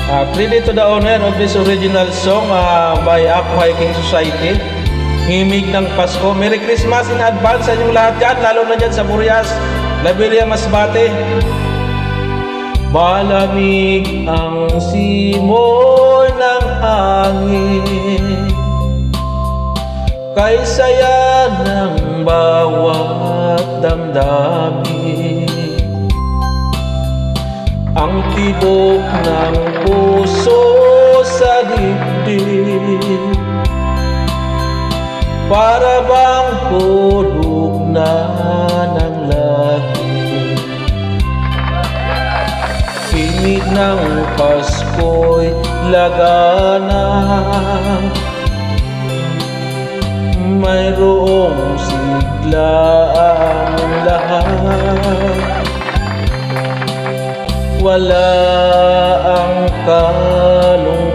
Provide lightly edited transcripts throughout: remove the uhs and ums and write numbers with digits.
Credit to the owner of this original song by Ako Hiking Society. Himig ng Pasko. Merry Christmas in advance sa inyong lahat dyan, lalo na dyan sa Burias, Labiria, Masbate. Malamig ang simoy ng hangin, kay saya ng bawat damdamin. Ang tibok ng puso sa dibdib, para bang hulog na ng langit. Himig ng Pasko'y lagana, mayroong sigla ang lahat. Wala ang kalungkutan,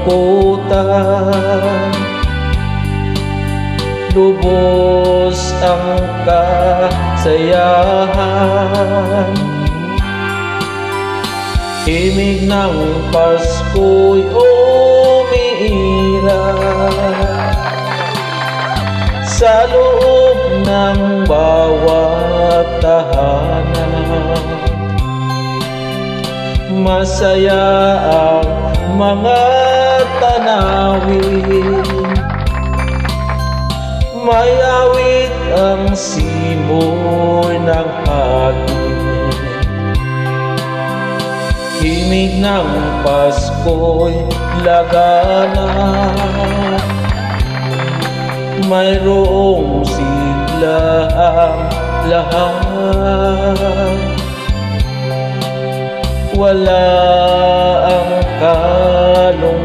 lubos ang kasayahan. Himig ng Pasko'y umiiral sa loob ng bawat tahanan. Masaya ang mga tanawin, may awit ang simoy ng hangin. Himig ng Pasko'y lagana, mayroong sigla ang lahat. Wala ang kalungkutan,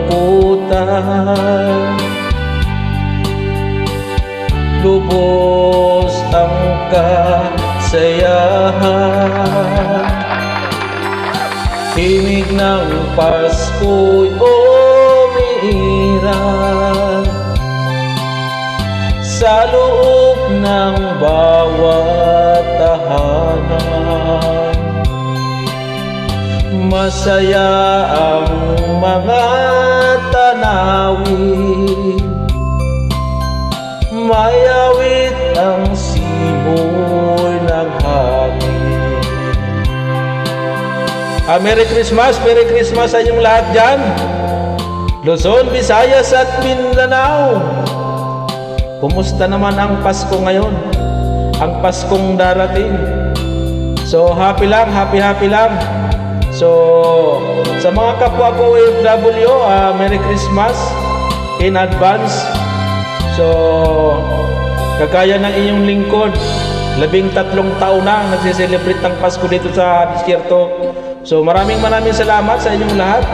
lubos ang kasayahan. Himig ng Pasko'y umiiral sa loob ng bawat tahanan. Masaya ang mga tanawin, may awit ang simoy ng hangin. Merry Christmas sa inyong lahat dyan, Luzon, Visayas at Mindanao. Kumusta naman ang Pasko ngayon? Ang Paskong darating. So happy lang. So sa mga kapwa ko OFW, Merry Christmas in advance. So kagaya ng inyong lingkod, 13 taon na nagsiselebrate ng Pasko dito sa disyerto. So maraming salamat sa inyong lahat.